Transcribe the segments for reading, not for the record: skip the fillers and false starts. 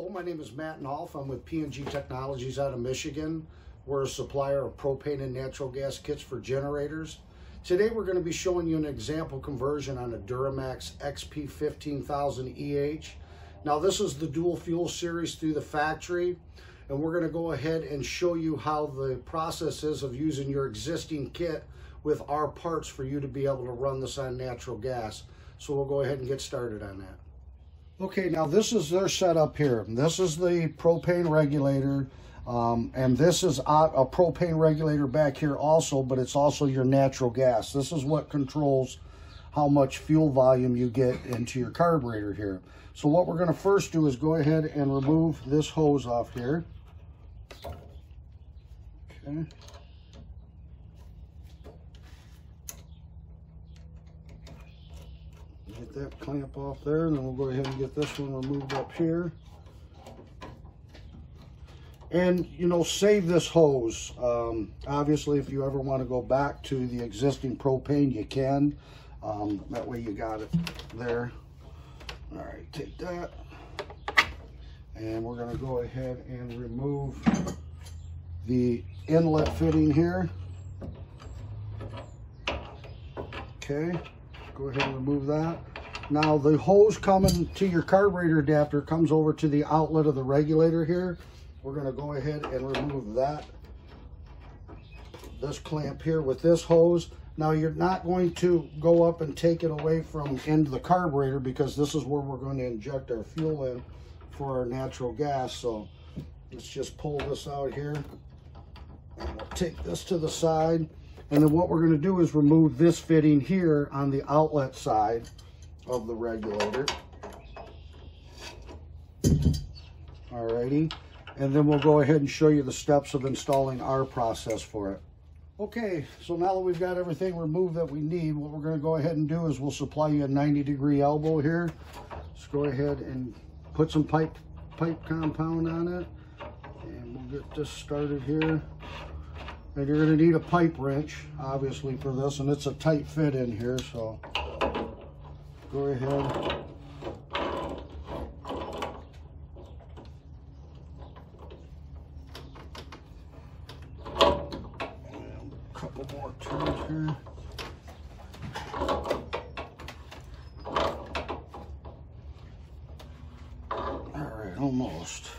Hello, my name is Matt Nolf. I'm with PNG Technologies out of Michigan. We're a supplier of propane and natural gas kits for generators. Today we're going to be showing you an example conversion on a DuroMax XP15000EH. Now this is the dual fuel series through the factory, and we're going to go ahead and show you how the process is of using your existing kit with our parts for you to be able to run this on natural gas. So we'll go ahead and get started on that. Okay, now this is their setup here. This is the propane regulator, and this is a propane regulator back here also, but it's also your natural gas. This is what controls how much fuel volume you get into your carburetor here. So what we're going to first do is go ahead and remove this hose off here. Okay. Get that clamp off there, and then we'll go ahead and get this one removed up here. And, you know, save this hose. Obviously, if you ever want to go back to the existing propane, you can. That way you got it there. All right, take that. And we're going to go ahead and remove the inlet fitting here. Okay, go ahead and remove that. Now the hose coming to your carburetor adapter comes over to the outlet of the regulator here. We're going to go ahead and remove this clamp here with this hose. Now you're not going to go up and take it away from into the carburetor, because this is where we're going to inject our fuel in for our natural gas. So let's just pull this out here, and we'll take this to the side. And then what we're going to do is remove this fitting here on the outlet side of the regulator. Alrighty, and then we'll go ahead and show you the steps of installing our process for it. Okay, so now that we've got everything removed that we need, what we're going to go ahead and do is we'll supply you a 90-degree elbow here. Let's go ahead and put some pipe compound on it, and we'll get this started here. And you're going to need a pipe wrench, obviously, for this, and it's a tight fit in here, so go ahead. And a couple more turns here. All right, almost.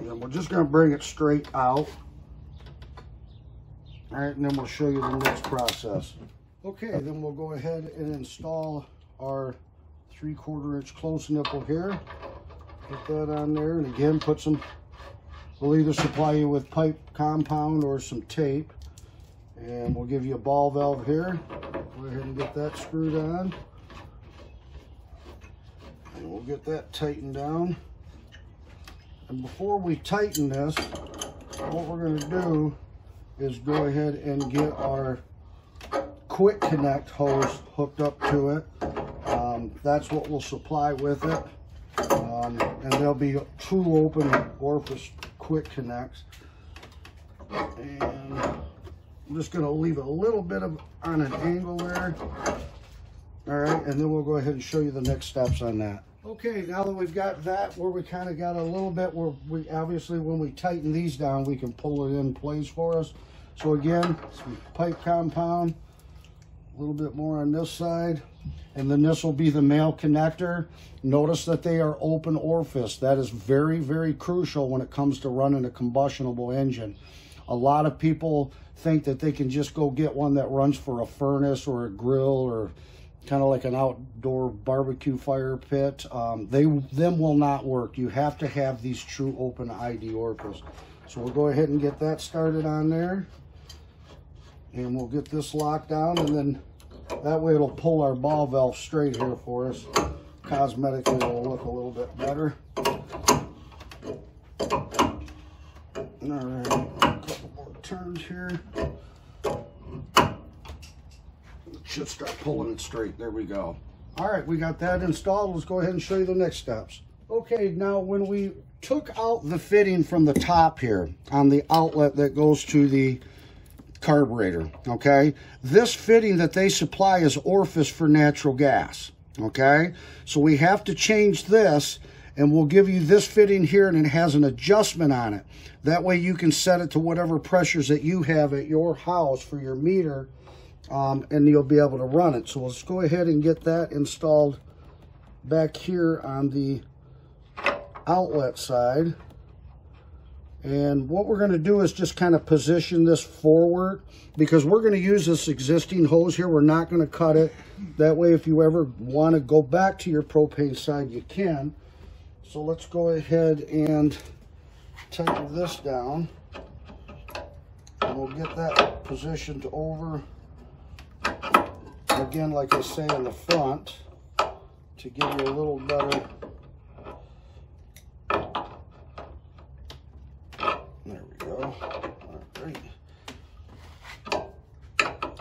And we're just going to bring it straight out. All right, and then we'll show you the next process. Okay, then we'll go ahead and install our 3/4 inch close nipple here. Put that on there, and again, we'll either supply you with pipe compound or some tape. And we'll give you a ball valve here. Go ahead and get that screwed on. And we'll get that tightened down. And before we tighten this, what we're going to do is go ahead and get our quick connect hose hooked up to it. That's what we'll supply with it. And there'll be 2 open orifice quick connects. And I'm just going to leave a little bit on an angle there. All right, and then we'll go ahead and show you the next steps on that. Okay, now that we've got that where we kind of got a little bit where we obviously, when we tighten these down, we can pull it in place for us. So again, some pipe compound, a little bit more on this side, and then this will be the male connector. Notice that they are open orifice. That is very, very crucial when it comes to running a combustionable engine. A lot of people think that they can just go get one that runs for a furnace or a grill or kind of like an outdoor barbecue fire pit. Them will not work. You have to have these true open ID orifice. So we'll go ahead and get that started on there. And we'll get this locked down, and then that way it'll pull our ball valve straight here for us. Cosmetically, it'll look a little bit better. All right, a couple more turns here. Should start pulling it straight. There we go. All right, we got that installed. Let's go ahead and show you the next steps. Okay, now when we took out the fitting from the top here on the outlet that goes to the carburetor, okay? This fitting that they supply is orifice for natural gas, Okay, so we have to change this, and we'll give you this fitting here, and it has an adjustment on it. That way you can set it to whatever pressures that you have at your house for your meter, and you'll be able to run it. So let's go ahead and get that installed back here on the outlet side. And what we're going to do is just kind of position this forward, because we're going to use this existing hose here. We're not going to cut it. That way, if you ever want to go back to your propane side, you can. So let's go ahead and tighten this down. And we'll get that positioned over, again, like I say, in the front, to give you a little better. There we go. All right. A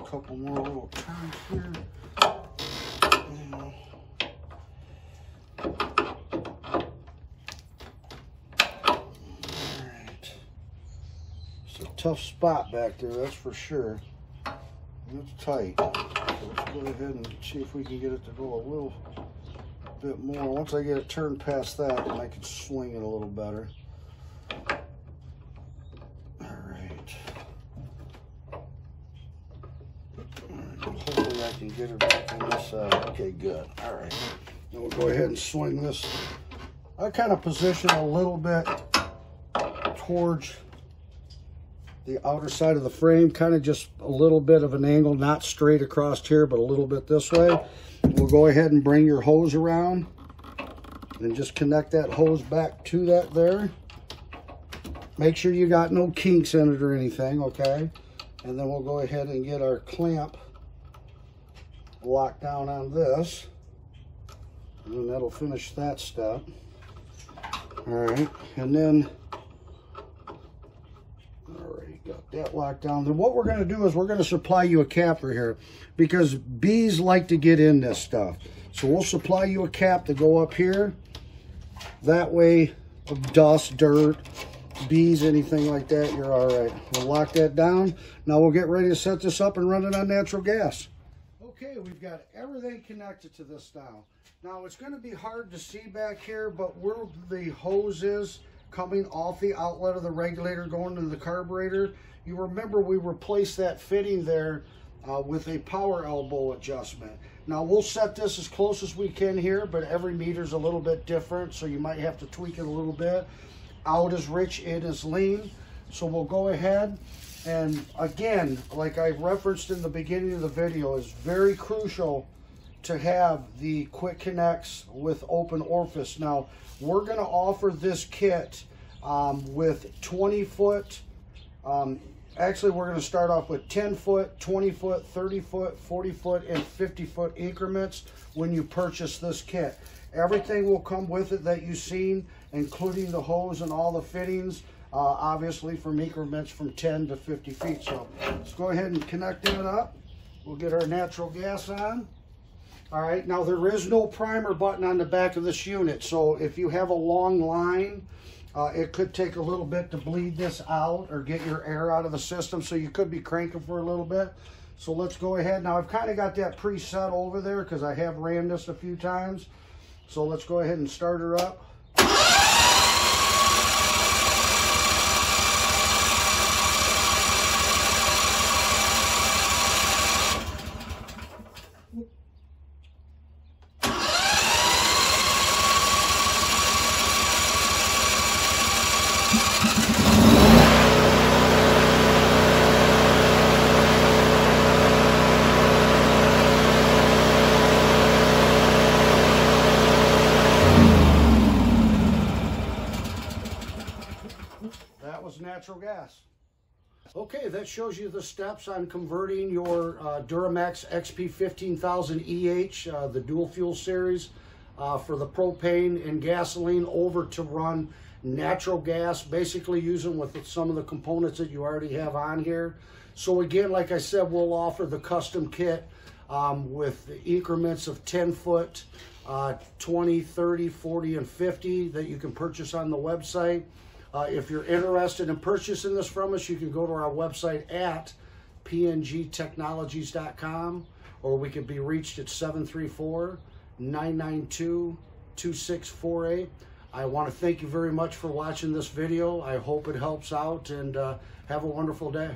couple more little turns here. Alright. It's a tough spot back there, that's for sure. It's tight. So let's go ahead and see if we can get it to go a little bit more. Once I get it turned past that, then I can swing it a little better. Hopefully I can get her back on this side. Okay, good. All right. Then we'll go ahead and swing this. I kind of position a little bit towards the outer side of the frame, kind of just a little bit of an angle, not straight across here, but a little bit this way. We'll go ahead and bring your hose around and just connect that hose back to that there. Make sure you got no kinks in it or anything, okay? And then we'll go ahead and get our clamp locked down on this, and then that'll finish that step. All right, and then, all right, got that locked down. Then what we're going to do is we're going to supply you a capper here, because bees like to get in this stuff. So we'll supply you a cap to go up here. That way, dust, dirt, bees, anything like that, you're all right. We'll lock that down. Now we'll get ready to set this up and run it on natural gas. Okay, we've got everything connected to this now. Now it's going to be hard to see back here, but where the hose is coming off the outlet of the regulator going to the carburetor, you remember we replaced that fitting there with a power elbow adjustment. Now we'll set this as close as we can here, but every meter's a little bit different, so you might have to tweak it a little bit. Out is rich, in is lean. So we'll go ahead, and again, like I referenced in the beginning of the video, is very crucial to have the quick connects with open orifice. Now we're going to offer this kit with 20 foot, actually we're going to start off with 10 foot, 20 foot, 30 foot, 40 foot, and 50 foot increments when you purchase this kit. Everything will come with it that you've seen, including the hose and all the fittings, obviously from increments from 10 to 50 feet. So let's go ahead and connect that up. We'll get our natural gas on. All right, now there is no primer button on the back of this unit, so if you have a long line, it could take a little bit to bleed this out or get your air out of the system, so you could be cranking for a little bit. So let's go ahead. Now I've kind of got that preset over there because I have ran this a few times. So let's go ahead and start her up. Natural gas. Okay, that shows you the steps on converting your DuroMax XP15000EH, the dual fuel series, for the propane and gasoline over to run natural gas, basically using with some of the components that you already have on here. So again, like I said, we'll offer the custom kit with increments of 10 foot, 20, 30, 40, and 50 that you can purchase on the website. If you're interested in purchasing this from us, you can go to our website at PNGtechnologies.com, or we can be reached at 992-2648. I want to thank you very much for watching this video. I hope it helps out, and have a wonderful day.